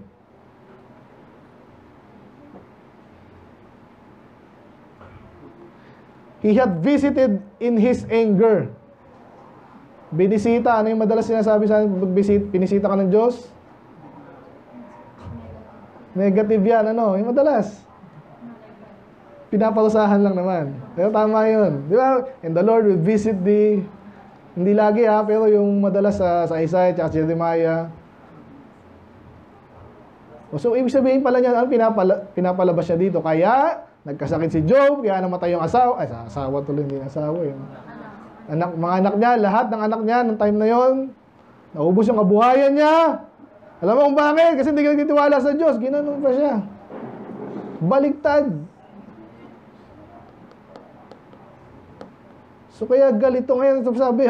He had visited in his anger. Binisita. Ano yung madalas sinasabi sa akin? Pinisita ka ng Diyos? Negative yan. Ano? Yung madalas. Pinaparusahan lang naman. Pero tama yun. Di ba? And the Lord will visit thee. Hindi lagi ha, pero yung madalas sa Isaiah at Jeremiah. So, ibig sabihin pala niya, pinapalabas niya dito. Kaya, nagkasakit si Job, kaya namatay yung asawa. Ay, asawa tuloy, hindi asawa yun. Mga anak niya, lahat ng anak niya, ng time na yon, naubos yung kabuhayan niya. Alam mo kung bakit? Kasi hindi ka nagtitiwala sa Diyos. Ginanon pa siya. Baliktad. So kaya galito ngayon, sabi,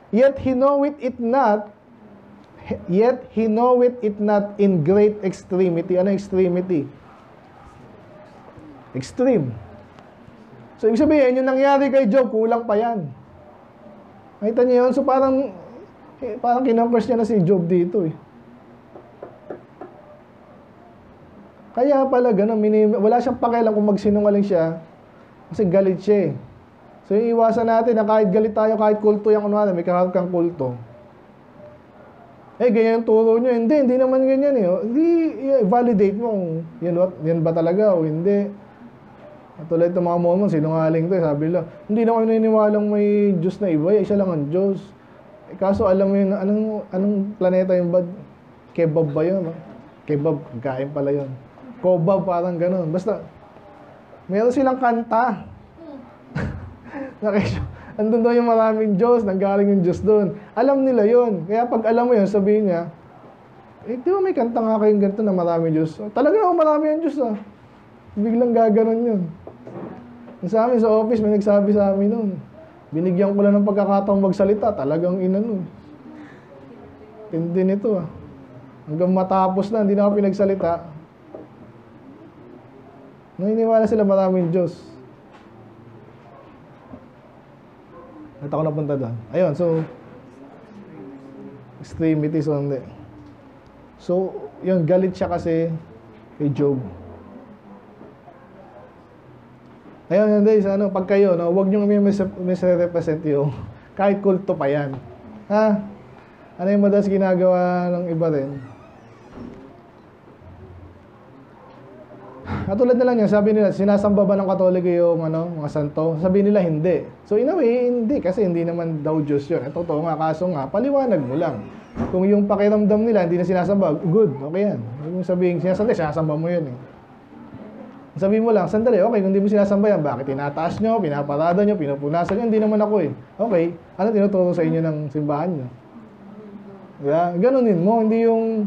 yet he knoweth it not in great extremity. Ano extremity? Extreme. So, ibig sabihin, yung nangyari kay Job, kulang pa yan. Nakita niyo yun? So, parang kinonquest niya na si Job dito eh. Kaya pala, ganun, wala siyang pakialam kung magsinungaling siya, kasi galit siya eh. So, yung iwasan natin na kahit galit tayo, kahit kulto yung kunwari, may kaharap kang kulto. ganyan yung turo nyo. Hindi naman ganyan eh. Hindi, validate mo kung yan ba talaga o hindi. At tulad ng mga Mormon, sinungaling to eh. Sabi lang, hindi na kayo naniniwalang may Diyos na iba. Isa lang ang Diyos. Kaso alam mo yun, anong planeta yung ba? Kebab ba yun? Kebab, kain pala yun. Kobab, parang ganun. Basta, meron silang kanta. Andun daw yung maraming Diyos, nanggaling yung Diyos doon. Alam nila yon. Kaya pag alam mo yun, sabihin niya, di ba may kanta nga kayong ganito na maraming Diyos? Talaga na marami yung Diyos ah. Biglang gaganon yun. Sa amin, sa office, may nagsabi sa amin noon. Binigyan ko lang ng pagkakataong magsalita. Talagang inano. Tindi nito ah. Hanggang matapos na, hindi na ako pinagsalita. Naniniwala sila maraming Diyos. At ako napunta doon. Ayun, so extremities o hindi. So, yun, galit siya kasi kay Job. Ayun, hindi, pag kayo, huwag nyo misrepresent yung kahit kulto pa yan. Ha? Ano yung madalas ginagawa ng iba rin? Katulad na lang yan, sabi nila, sinasamba ba ng Katoliko yung mga santo? Sabi nila, hindi. So in a way, hindi. Kasi hindi naman daw Diyos yun. Totoo nga, kaso nga, paliwanag mo lang. Kung yung pakiramdam nila, hindi na sinasamba, good, okay yan. Huwag mong sabihin, sinasamba mo yun eh. Sabihin mo lang, sandali, okay, kung hindi mo sinasamba yan, bakit tinataas nyo, pinaparada nyo, pinupunasan nyo, hindi naman ako eh. Okay, ano tinuturo sa inyo ng simbahan nyo? Diba? Ganunin mo, hindi yung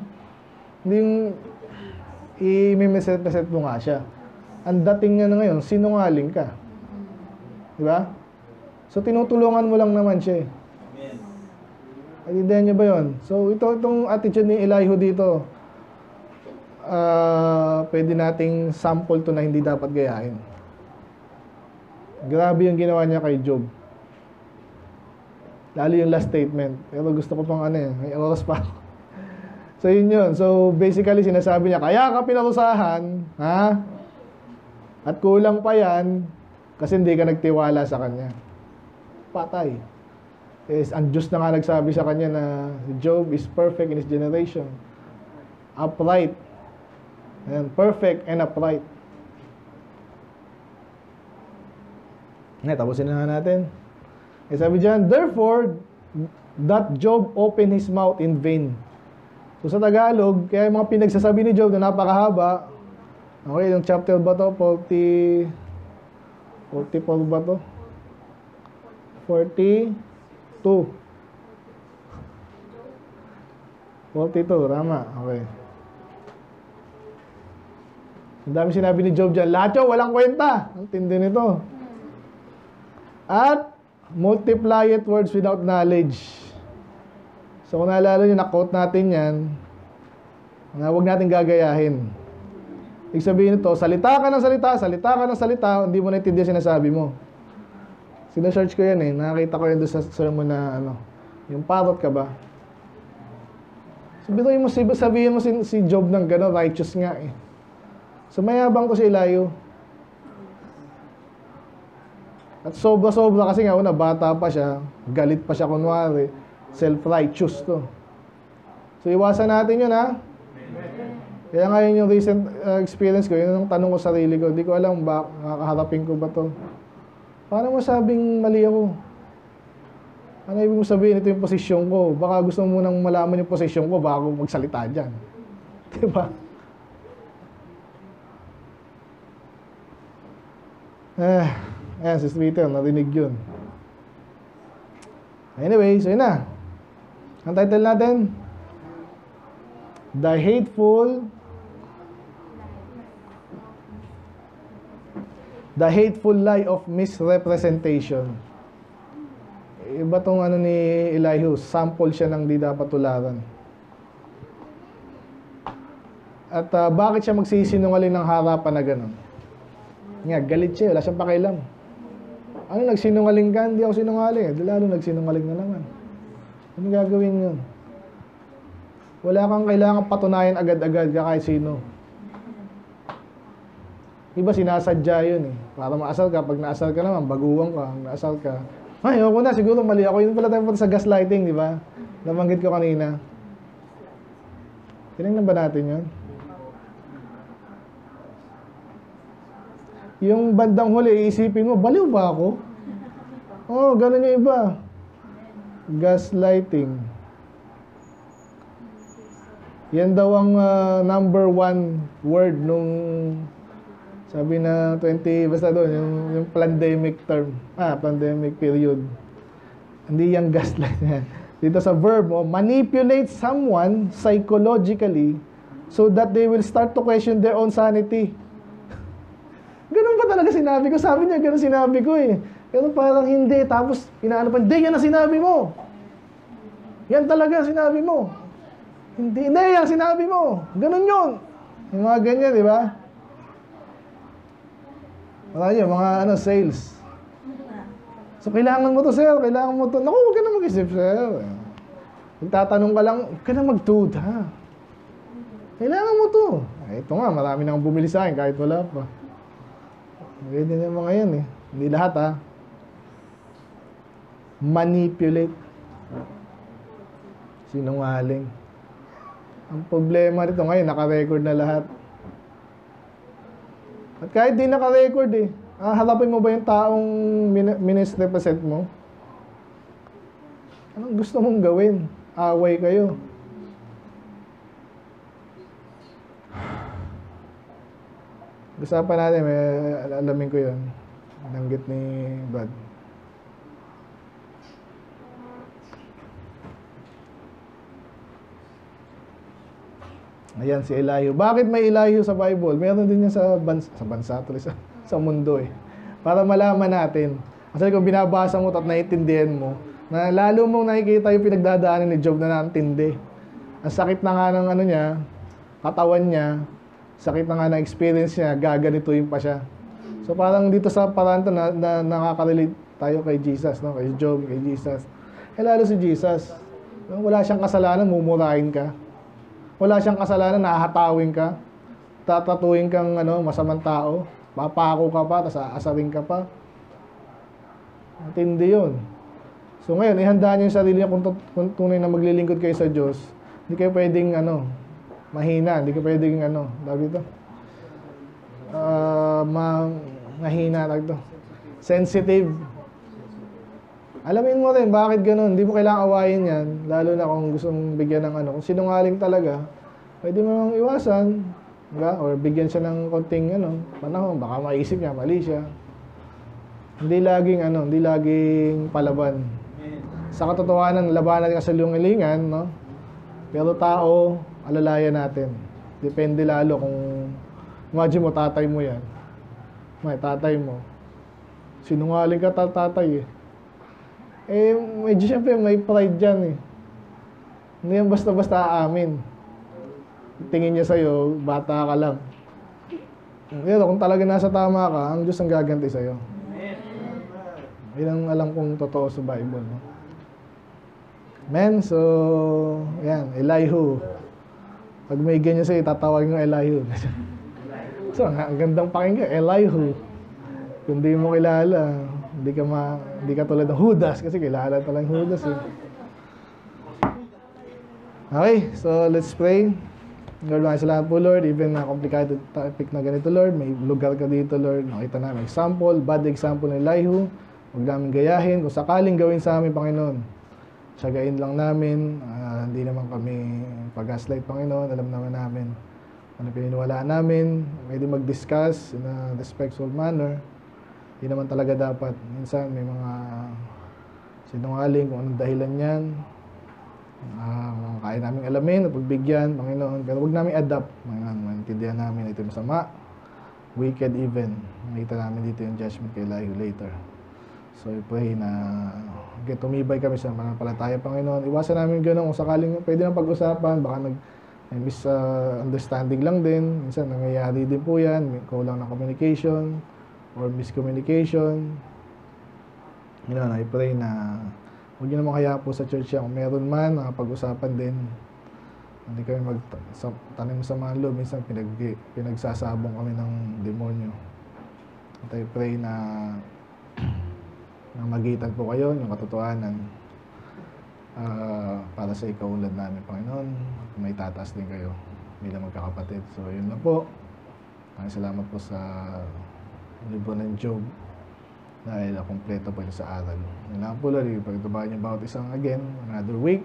i-misrepresent mo nga siya. Ang dating niya na ngayon, sinungaling ka. Diba? So, tinutulungan mo lang naman siya eh. Naintindihan niyo ba yun? So, itong attitude ni Elihu dito, pwede nating sample to na hindi dapat gayahin. Grabe yung ginawa niya kay Job. Lalo yung last statement. Pero gusto ko pang may oras pa ako. So, yun. So, basically, sinasabi niya, kaya ka pinarusahan, ha? At kulang pa yan, kasi hindi ka nagtiwala sa kanya. Patay. Ang Diyos na nga nagsabi sa kanya na Job is perfect in his generation. Upright. Ayan, perfect and upright. Tapusin na natin. Sabi dyan, therefore, that Job opened his mouth in vain. So sa Tagalog, kaya yung mga pinagsasabi ni Job na napakahaba, okay, yung chapter ba to? 44 ba to? 42. 42, tama. Okay. Ang dami sinabi ni Job dyan. Lahat yun, walang kwenta. Ang tindi nito. At multiply it words without knowledge. So kung naalala nyo, na-quote natin yan, na huwag natin gagayahin. Ibig sabihin nito, salita ka ng salita, hindi mo naintindihan sinasabi mo. Sina-search ko yan eh, nakakita ko yan doon sa sermon na yung parot ka ba? Sabihin mo si Job ng gano'n, righteous nga eh. So mayabang to si Elihu. At sobra-sobra kasi nga una, bata pa siya, galit pa siya kunwari, self-righteous to. So iwasan natin yun ha. Kaya ngayon yung recent experience ko, yun ang tanong ko sa sarili ko, hindi ko alam ba, kakaharapin ko ba to. Paano mo sabing mali ako? Ano ibig mo sabihin, ito yung posisyon ko. Baka gusto mo munang malaman yung posisyon ko bago magsalita dyan. Diba? Ayan, si Twitter, narinig yun. Anyway, so yun na. Ang title natin, The Hateful Lie of Misrepresentation. Iba tong ni Elihu, sample siya ng di dapat tularan. At bakit siya magsisinungaling ng harapan na gano'n? Nga, galit siya, wala siyang pakialam. Ano, nagsinungaling ka? Hindi ako sinungaling. Lalo nagsinungaling na naman. Ano gagawin yun? Wala kang kailangan patunayan agad-agad ka kahit sino. Iba sinasadya yun eh. Para maasal ka. Pag naasal ka naman, baguhan ka. Naasal ka. Ay, ako na. Siguro mali ako. Yun pala tayo sa gaslighting, di ba? Nabanggit ko kanina. Tinignan ba natin yun? Yung bandang huli, iisipin mo, baliw ba ako? Oo, ganun yung iba. Gaslighting. Yan daw ang number 1 word nung sabi na 20, basta doon, yung pandemic term. Pandemic period. Hindi yung gaslight yan. Dito sa verb, manipulate someone psychologically so that they will start to question their own sanity. Ganun ba talaga sinabi ko? Sabi niya, ganun sinabi ko eh. Pero parang hindi. Tapos, inaano pa, hindi, yan ang sinabi mo. Yan talaga sinabi mo. Hindi, yan sinabi mo. Ganun yun. Yung mga ganyan, di ba? Wala niyo, mga sales. So, kailangan mo to, sir. Kailangan mo to. Naku, huwag ka na mag-isip, sir. Magtatanong ka lang, huwag ka na magduda. Kailangan mo to. Ito nga, marami nang bumili sa akin kahit wala pa. Ganyan yung mga yan eh. Hindi lahat ha. Manipulate. Sinungaling. Ang problema nito ngayon, naka-record na lahat. At kahit di naka-record eh, harapin mo ba yung taong minisrepresent mo? Anong gusto mong gawin? Away kayo. Usapan natin, may alamin ko yun. Nanggit ni Brad. Ayan, si Elihu. Bakit may Elihu sa Bible? Meron din yan sa bansa, sa mundo eh. Para malaman natin. Kasi kung binabasa mo at naiintindihan mo, na lalo mong nakikita yung pinagdadaanan ni Job na naintindi. Ang sakit na nga ng niya, katawan niya, sakit na nga na experience niya, gaganituin pa siya. So parang dito sa parang to na nakaka-relate tayo kay Jesus, no? Kay Job, kay Jesus. Lalo si Jesus. Wala siyang kasalanan, mumurahin ka. Wala siyang kasalanan, nahahatawin ka. Tatatuin kang masamang tao. Papako ka pa, tapos aasarin ka pa. Matindi yun. So ngayon, ihanda niyo yung sarili niya kung tunay na maglilingkod kayo sa Diyos. Hindi kayo pwedeng mahina, hindi ka pwedeng sabi ito, mahina ito, sensitive. Alamin mo rin bakit ganun, hindi mo kailangang awayin yan, lalo na kung gusto mong bigyan ng kung sinungaling talaga, pwede mo nang iwasan, diba? Or bigyan siya ng konting panahon, baka maisip niya, mali siya. Hindi laging palaban. Sa katotohanan, labanan ka sa lungilingan, no? Pero tao, alalayan natin. Depende lalo kung imagine mo, tatay mo yan. Tatay mo. Sinungaling ka tatay eh. Medyo syempre may pride dyan eh. Hindi yan basta-basta aamin. Tingin niya sa'yo, bata ka lang. Pero kung talaga nasa tama ka, ang Diyos ang gaganti sa'yo. Yan ang alam kong totoo sa Bible. No? Men, so, yan, Elihu. Pag may ganyan sa'yo, tatawagin mo Elihu. So, ang gandang pakinggan, Elihu. Kung di mo kilala, hindi ka tulad ng Judas, kasi kilala talang Judas eh. Okay, so let's pray. Lord, maraming salamat po, Lord. Even na complicated topic na ganito, Lord, may lugar ka dito, Lord. Nakita namin example, bad example ng Elihu. Huwag namin gayahin. Kung sakaling gawin sa amin, Panginoon, siyagain lang namin. Hindi naman kami pag-gaslight, Panginoon. Alam naman namin ano pininiwalaan namin. Pwede mag-discuss in a respectful manner. Hindi naman talaga dapat. Minsan may mga sinungaling kung anong dahilan yan. Kaya namin alamin, pagbigyan, Panginoon. Pero huwag namin adapt. Maintindihan namin ito masama. Wicked even. Makita namin dito yung judgment kay Elihu later. So I pray na tumibay kami sa mananampalataya, Panginoon. Iwasan namin gano'n kung sakaling pwede na pag-usapan. Baka may misunderstanding lang din. Minsan nangyayari din po yan. May kulang ng communication or miscommunication. I pray na huwag nyo naman kaya po sa church yan. Kung meron man, pag-usapan din. Hindi kami magtanim sa mga loob. Minsan pinagsasabong kami ng demonyo. At I pray na magitan po kayo yung katotohanan para sa ikaulad namin, Panginoon. May tataas din kayo. bilang magkakapatid. So, yun lang po. Maraming salamat po sa libro ng Job dahil kompleto po ito sa aral. Yun lang po, Lord. Pagtabahan niyo bawat isang again, another week.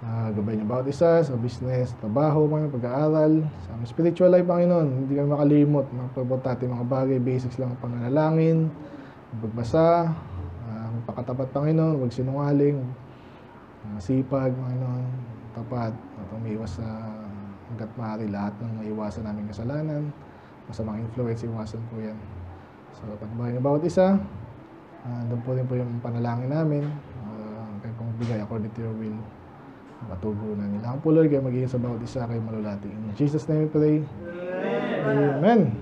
Gabay niyo bawat isa sa business, trabaho, mga pag-aaral, sa aming spiritual life, Panginoon. Hindi kami makalimot. Magpabot natin mga bagay, basics lang ang pananalangin, pagbasa, magpakatapat, Panginoon, huwag sinungaling, sipag, Panginoon, tapat, at umiwas sa hanggat maaari lahat ng maiwasan namin kasalanan, masamang influence, iwasan po yan. So, pagbahay niyo bawat isa, doon po rin po yung panalangin namin, kayo pong bigay according to your will. Matugunan nila ang po, Lord, kayo magiging sa bawat isa kayo malulati. In Jesus' name we pray. Amen.